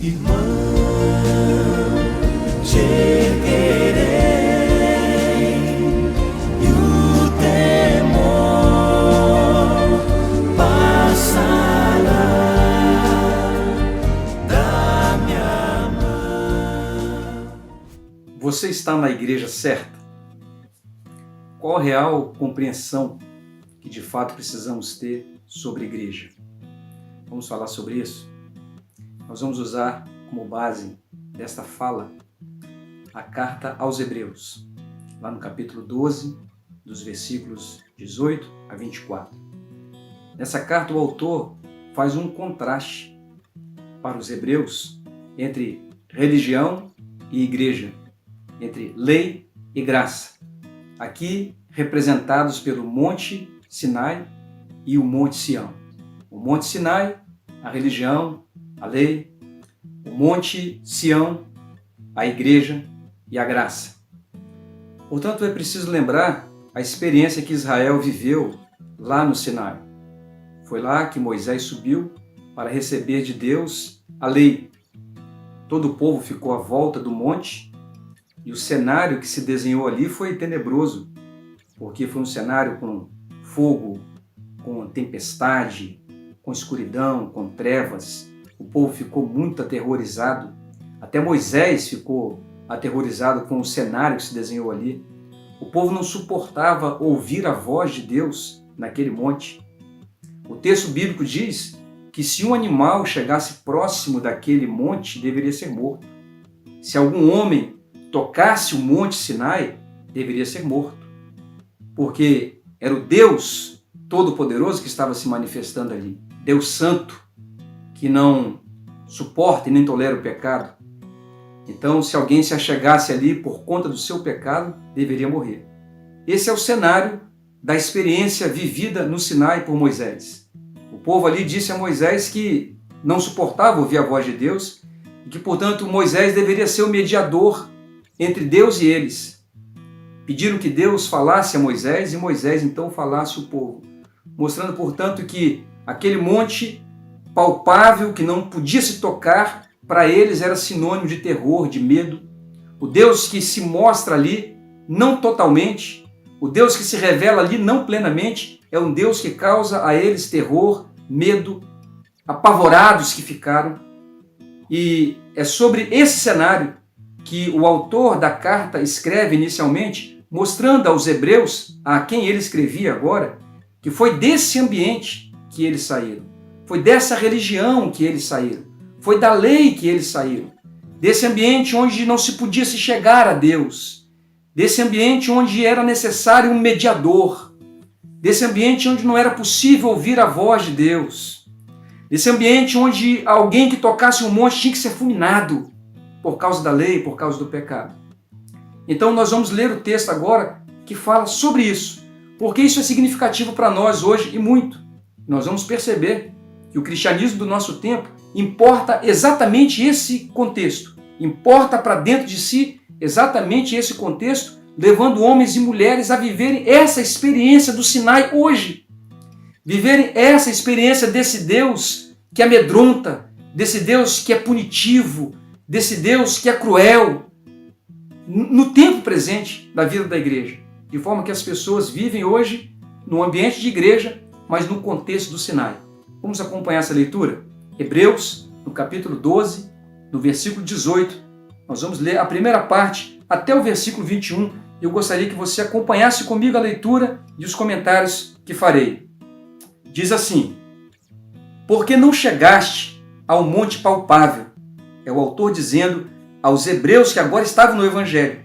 Irmão, te erguerei e o temor passará da minha mão. Você está na igreja certa? Qual a real compreensão que de fato precisamos ter sobre a igreja? Vamos falar sobre isso? Nós vamos usar como base desta fala a carta aos Hebreus, lá no capítulo 12, dos versículos 18 a 24. Nessa carta o autor faz um contraste para os hebreus entre religião e igreja, entre lei e graça, aqui representados pelo Monte Sinai e o Monte Sião. O Monte Sinai, a religião, a lei, o Monte Sião, a igreja e a graça. Portanto, é preciso lembrar a experiência que Israel viveu lá no Sinai. Foi lá que Moisés subiu para receber de Deus a lei. Todo o povo ficou à volta do monte e o cenário que se desenhou ali foi tenebroso, porque foi um cenário com fogo, com tempestade, com escuridão, com trevas. O povo ficou muito aterrorizado. Até Moisés ficou aterrorizado com o cenário que se desenhou ali. O povo não suportava ouvir a voz de Deus naquele monte. O texto bíblico diz que se um animal chegasse próximo daquele monte, deveria ser morto. Se algum homem tocasse o Monte Sinai, deveria ser morto. Porque era o Deus Todo-Poderoso que estava se manifestando ali. Deus Santo, que não suporta e nem tolera o pecado. Então, se alguém se achegasse ali por conta do seu pecado, deveria morrer. Esse é o cenário da experiência vivida no Sinai por Moisés. O povo ali disse a Moisés que não suportava ouvir a voz de Deus e que, portanto, Moisés deveria ser o mediador entre Deus e eles. Pediram que Deus falasse a Moisés e Moisés então falasse ao povo, mostrando, portanto, que aquele monte palpável que não podia se tocar, para eles era sinônimo de terror, de medo. O Deus que se mostra ali, não totalmente, o Deus que se revela ali, não plenamente, é um Deus que causa a eles terror, medo, apavorados que ficaram. E é sobre esse cenário que o autor da carta escreve inicialmente, mostrando aos hebreus, a quem ele escrevia agora, que foi desse ambiente que eles saíram. Foi dessa religião que eles saíram. Foi da lei que eles saíram. Desse ambiente onde não se podia se chegar a Deus. Desse ambiente onde era necessário um mediador. Desse ambiente onde não era possível ouvir a voz de Deus. Desse ambiente onde alguém que tocasse um monte tinha que ser fulminado por causa da lei, por causa do pecado. Então nós vamos ler o texto agora que fala sobre isso. Porque isso é significativo para nós hoje e muito. Nós vamos perceber que o cristianismo do nosso tempo importa exatamente esse contexto. Importa para dentro de si exatamente esse contexto, levando homens e mulheres a viverem essa experiência do Sinai hoje. Viverem essa experiência desse Deus que amedronta, desse Deus que é punitivo, desse Deus que é cruel, no tempo presente da vida da igreja. De forma que as pessoas vivem hoje no ambiente de igreja, mas no contexto do Sinai. Vamos acompanhar essa leitura? Hebreus, no capítulo 12, no versículo 18. Nós vamos ler a primeira parte até o versículo 21. Eu gostaria que você acompanhasse comigo a leitura e os comentários que farei. Diz assim: porque não chegaste ao monte palpável. É o autor dizendo aos hebreus que agora estavam no Evangelho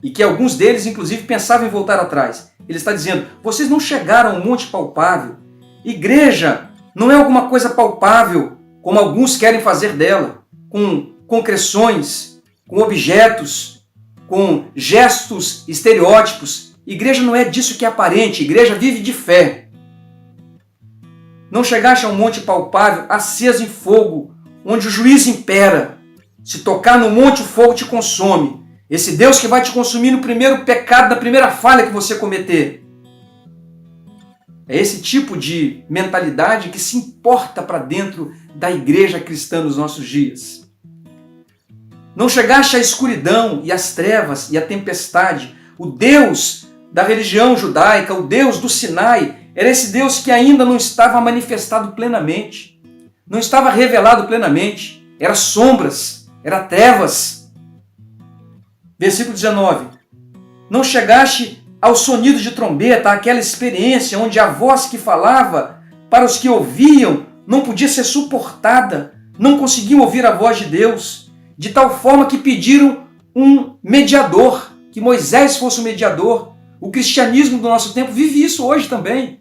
e que alguns deles, inclusive, pensavam em voltar atrás. Ele está dizendo, vocês não chegaram ao monte palpável. Igreja não é alguma coisa palpável, como alguns querem fazer dela, com concreções, com objetos, com gestos estereótipos. Igreja não é disso que é aparente, igreja vive de fé. Não chegaste ao monte palpável, aceso em fogo, onde o juízo impera. Se tocar no monte, o fogo te consome. Esse Deus que vai te consumir no primeiro pecado, na primeira falha que você cometer. É esse tipo de mentalidade que se importa para dentro da igreja cristã nos nossos dias. Não chegaste à escuridão e às trevas e à tempestade. O Deus da religião judaica, o Deus do Sinai, era esse Deus que ainda não estava manifestado plenamente, não estava revelado plenamente. Era sombras, era trevas. Versículo 19. Não chegaste ao sonido de trombeta, àquela experiência onde a voz que falava para os que ouviam não podia ser suportada, não conseguiam ouvir a voz de Deus, de tal forma que pediram um mediador, que Moisés fosse o mediador. O cristianismo do nosso tempo vive isso hoje também.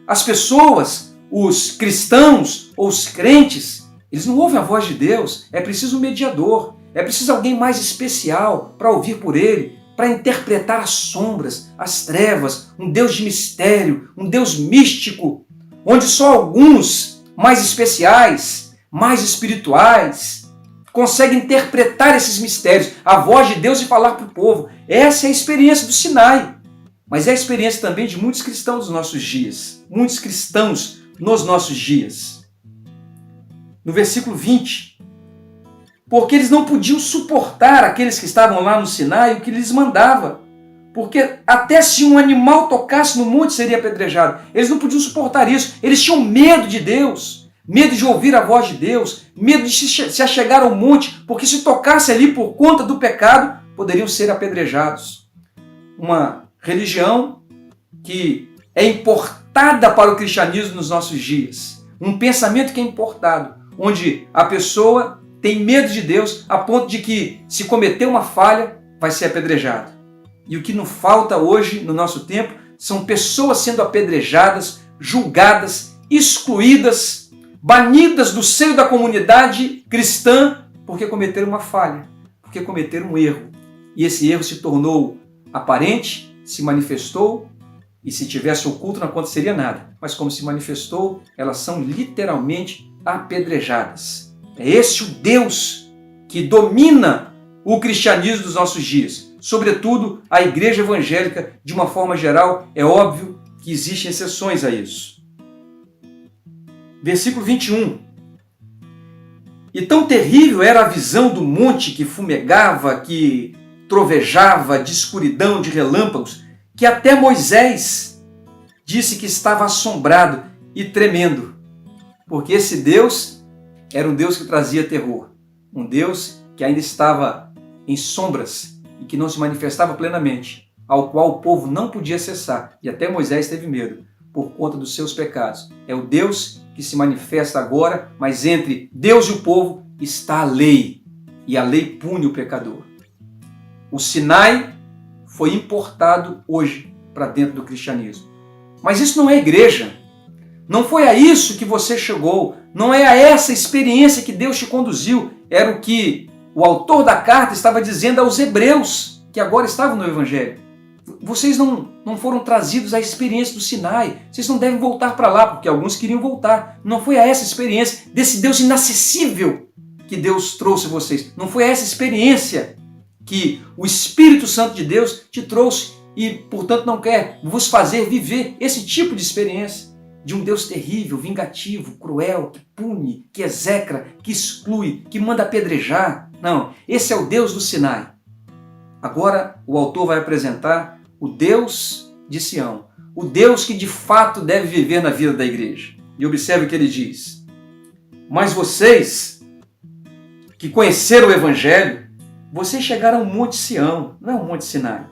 As pessoas, os cristãos ou os crentes, eles não ouvem a voz de Deus. É preciso um mediador, é preciso alguém mais especial para ouvir por ele, para interpretar as sombras, as trevas, um Deus de mistério, um Deus místico, onde só alguns mais especiais, mais espirituais, conseguem interpretar esses mistérios, a voz de Deus e falar para o povo. Essa é a experiência do Sinai, mas é a experiência também de muitos cristãos dos nossos dias. Muitos cristãos nos nossos dias. No versículo 20, porque eles não podiam suportar aqueles que estavam lá no Sinai o que lhes mandava, porque até se um animal tocasse no monte seria apedrejado. Eles não podiam suportar isso, eles tinham medo de Deus, medo de ouvir a voz de Deus, medo de se achegar ao monte, porque se tocasse ali por conta do pecado, poderiam ser apedrejados. Uma religião que é importada para o cristianismo nos nossos dias, um pensamento que é importado, onde a pessoa tem medo de Deus a ponto de que, se cometer uma falha, vai ser apedrejado. E o que não falta hoje, no nosso tempo, são pessoas sendo apedrejadas, julgadas, excluídas, banidas do seio da comunidade cristã porque cometeram uma falha, porque cometeram um erro. E esse erro se tornou aparente, se manifestou, e se tivesse oculto não aconteceria nada. Mas como se manifestou, elas são literalmente apedrejadas. É esse o Deus que domina o cristianismo dos nossos dias. Sobretudo a igreja evangélica, de uma forma geral, é óbvio que existem exceções a isso. Versículo 21. E tão terrível era a visão do monte que fumegava, que trovejava, de escuridão, de relâmpagos, que até Moisés disse que estava assombrado e tremendo, porque esse Deus era um Deus que trazia terror, um Deus que ainda estava em sombras e que não se manifestava plenamente, ao qual o povo não podia acessar, e até Moisés teve medo, por conta dos seus pecados. É o Deus que se manifesta agora, mas entre Deus e o povo está a lei, e a lei pune o pecador. O Sinai foi importado hoje para dentro do cristianismo. Mas isso não é igreja. Não foi a isso que você chegou. Não é a essa experiência que Deus te conduziu. Era o que o autor da carta estava dizendo aos hebreus, que agora estavam no Evangelho. Vocês não foram trazidos à experiência do Sinai. Vocês não devem voltar para lá, porque alguns queriam voltar. Não foi a essa experiência desse Deus inacessível que Deus trouxe vocês. Não foi a essa experiência que o Espírito Santo de Deus te trouxe e, portanto, não quer vos fazer viver esse tipo de experiência de um Deus terrível, vingativo, cruel, que pune, que execra, que exclui, que manda apedrejar. Não, esse é o Deus do Sinai. Agora o autor vai apresentar o Deus de Sião, o Deus que de fato deve viver na vida da igreja. E observe o que ele diz. Mas vocês que conheceram o Evangelho, vocês chegaram ao Monte Sião, não ao Monte Sinai.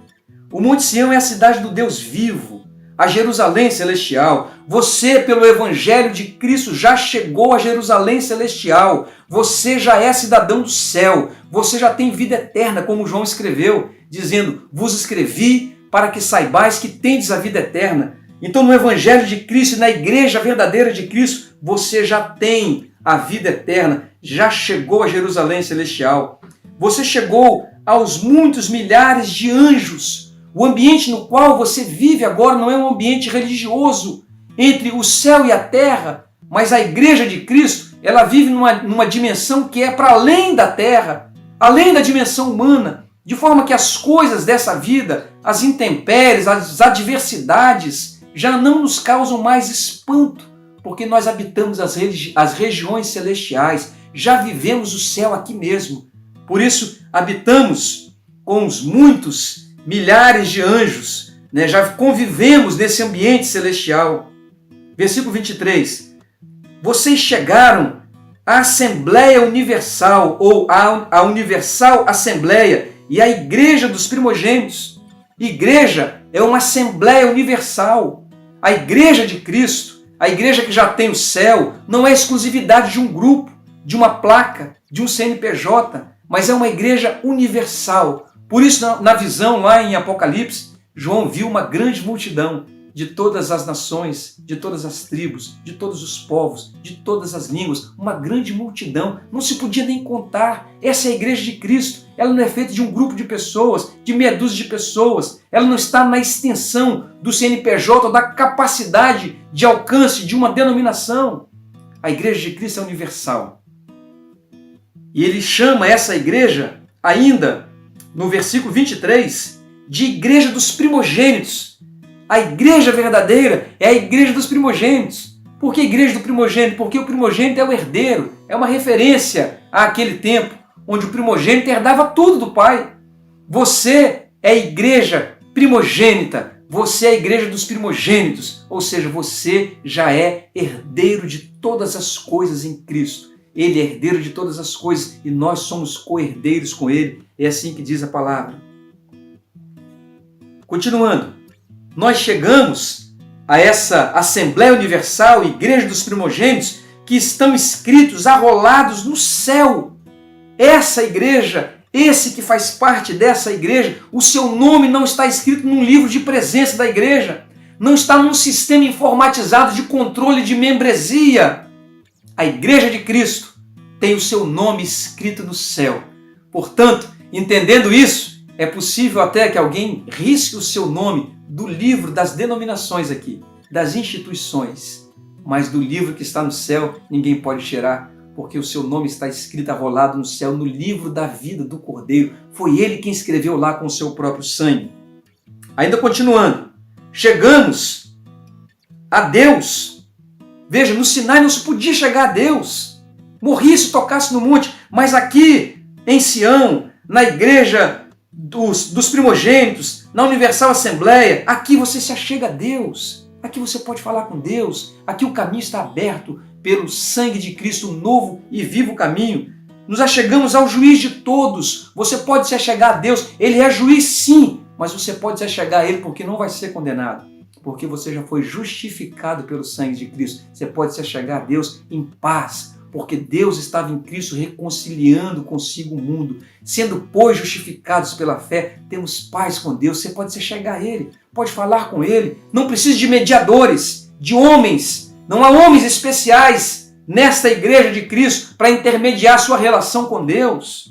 O Monte Sião é a cidade do Deus vivo, a Jerusalém celestial. Você, pelo Evangelho de Cristo, já chegou a Jerusalém celestial. Você já é cidadão do céu. Você já tem vida eterna, como João escreveu, dizendo, vos escrevi para que saibais que tendes a vida eterna. Então, no Evangelho de Cristo, na igreja verdadeira de Cristo, você já tem a vida eterna, já chegou a Jerusalém celestial. Você chegou aos muitos milhares de anjos. O ambiente no qual você vive agora não é um ambiente religioso entre o céu e a terra, mas a igreja de Cristo, ela vive numa dimensão que é para além da terra, além da dimensão humana, de forma que as coisas dessa vida, as intempéries, as adversidades, já não nos causam mais espanto, porque nós habitamos as regiões celestiais, já vivemos o céu aqui mesmo. Por isso, habitamos com os muitos milhares de anjos, né? Já convivemos nesse ambiente celestial. Versículo 23. Vocês chegaram à Assembleia Universal, ou à Universal Assembleia, e à Igreja dos Primogênitos. Igreja é uma Assembleia Universal. A Igreja de Cristo, a igreja que já tem o céu, não é exclusividade de um grupo, de uma placa, de um CNPJ, mas é uma igreja universal. Por isso, na visão lá em Apocalipse, João viu uma grande multidão de todas as nações, de todas as tribos, de todos os povos, de todas as línguas, uma grande multidão, não se podia nem contar. Essa é a igreja de Cristo, ela não é feita de um grupo de pessoas, de meia dúzia de pessoas, ela não está na extensão do CNPJ ou da capacidade de alcance de uma denominação. A igreja de Cristo é universal. E ele chama essa igreja, ainda no versículo 23, de igreja dos primogênitos. A igreja verdadeira é a igreja dos primogênitos. Por que a igreja do primogênito? Porque o primogênito é o herdeiro, é uma referência àquele tempo, onde o primogênito herdava tudo do pai. Você é a igreja primogênita, você é a igreja dos primogênitos, ou seja, você já é herdeiro de todas as coisas em Cristo. Ele é herdeiro de todas as coisas e nós somos co-herdeiros com ele. É assim que diz a palavra. Continuando, nós chegamos a essa Assembleia Universal, Igreja dos Primogênitos, que estão escritos, arrolados no céu. Essa igreja, esse que faz parte dessa igreja, o seu nome não está escrito num livro de presença da igreja, não está num sistema informatizado de controle de membresia. A igreja de Cristo tem o seu nome escrito no céu. Portanto, entendendo isso, é possível até que alguém risque o seu nome do livro das denominações aqui, das instituições, mas do livro que está no céu ninguém pode tirar, porque o seu nome está escrito arrolado no céu, no livro da vida do Cordeiro. Foi ele quem escreveu lá com o seu próprio sangue. Ainda continuando, chegamos a Deus. Veja, no Sinai não se podia chegar a Deus. Morria se tocasse no monte, mas aqui em Sião, na igreja dos primogênitos, na Universal Assembleia, aqui você se achega a Deus. Aqui você pode falar com Deus. Aqui o caminho está aberto pelo sangue de Cristo, um novo e vivo caminho. Nos achegamos ao juiz de todos. Você pode se achegar a Deus. Ele é juiz sim, mas você pode se achegar a Ele porque não vai ser condenado. Porque você já foi justificado pelo sangue de Cristo. Você pode se achegar a Deus em paz, porque Deus estava em Cristo reconciliando consigo o mundo. Sendo, pois, justificados pela fé, temos paz com Deus. Você pode se achegar a Ele, pode falar com Ele. Não precisa de mediadores, de homens. Não há homens especiais nesta igreja de Cristo para intermediar sua relação com Deus.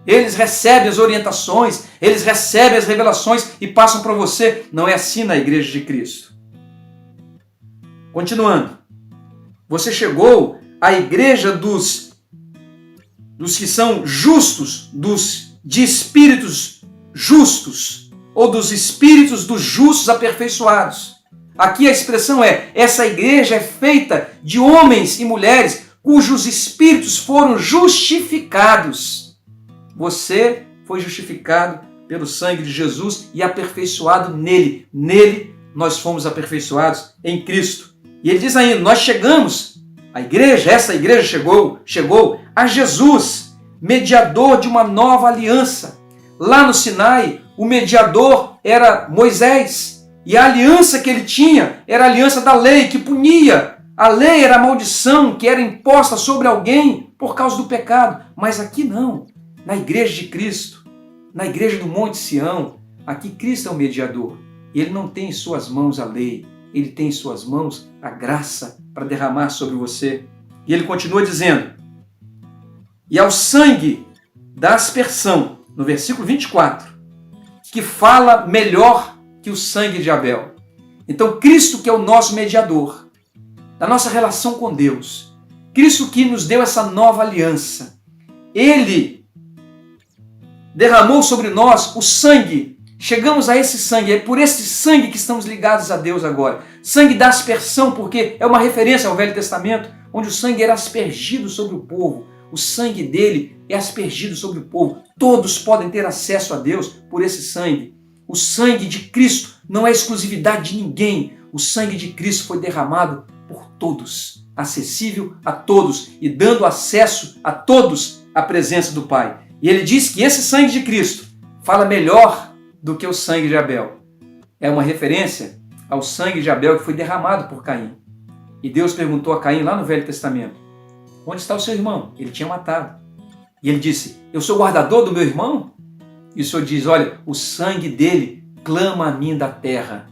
Eles recebem as orientações, eles recebem as revelações e passam para você. Não é assim na igreja de Cristo. Continuando. Você chegou à igreja dos que são justos, de espíritos justos, ou dos espíritos dos justos aperfeiçoados. Aqui a expressão é, essa igreja é feita de homens e mulheres cujos espíritos foram justificados. Você foi justificado pelo sangue de Jesus e aperfeiçoado nele. Nele nós fomos aperfeiçoados em Cristo. E ele diz ainda, nós chegamos, essa igreja chegou a Jesus, mediador de uma nova aliança. Lá no Sinai, o mediador era Moisés. E a aliança que ele tinha era a aliança da lei, que punia. A lei era a maldição que era imposta sobre alguém por causa do pecado. Mas aqui não. Na igreja de Cristo, na igreja do Monte Sião, aqui Cristo é o mediador. E ele não tem em suas mãos a lei, ele tem em suas mãos a graça para derramar sobre você. E ele continua dizendo, e ao sangue da aspersão, no versículo 24, que fala melhor que o sangue de Abel. Então, Cristo que é o nosso mediador, da nossa relação com Deus, Cristo que nos deu essa nova aliança, Ele derramou sobre nós o sangue, chegamos a esse sangue, é por esse sangue que estamos ligados a Deus agora. Sangue da aspersão, porque é uma referência ao Velho Testamento, onde o sangue era aspergido sobre o povo, O sangue dele é aspergido sobre o povo. Todos podem ter acesso a Deus por esse sangue. O sangue de Cristo não é exclusividade de ninguém. O sangue de Cristo foi derramado por todos, acessível a todos e dando acesso a todos à presença do Pai. E ele diz que esse sangue de Cristo fala melhor do que o sangue de Abel. É uma referência ao sangue de Abel que foi derramado por Caim. E Deus perguntou a Caim lá no Velho Testamento: onde está o seu irmão? Ele tinha matado. E ele disse: eu sou guardador do meu irmão? E o Senhor diz: olha, o sangue dele clama a mim da terra.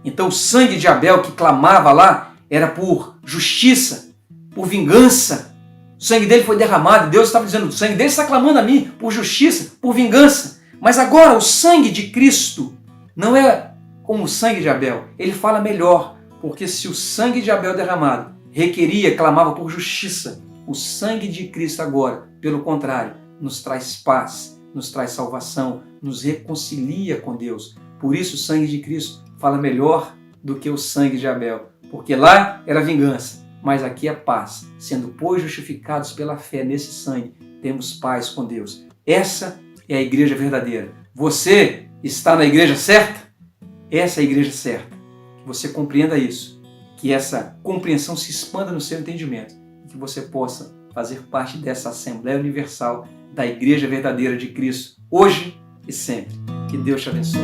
Então o sangue de Abel que clamava lá era por justiça, por vingança. O sangue dele foi derramado e Deus estava dizendo: o sangue dele está clamando a mim por justiça, por vingança. Mas agora o sangue de Cristo não é como o sangue de Abel. Ele fala melhor, porque se o sangue de Abel derramado requeria, clamava por justiça, o sangue de Cristo agora, pelo contrário, nos traz paz, nos traz salvação, nos reconcilia com Deus. Por isso o sangue de Cristo fala melhor do que o sangue de Abel, porque lá era vingança, mas aqui é paz. Sendo, pois, justificados pela fé nesse sangue, temos paz com Deus. Essa é a igreja verdadeira. Você está na igreja certa? Essa é a igreja certa. Que você compreenda isso, que essa compreensão se expanda no seu entendimento e que você possa fazer parte dessa Assembleia Universal da Igreja Verdadeira de Cristo, hoje e sempre. Que Deus te abençoe.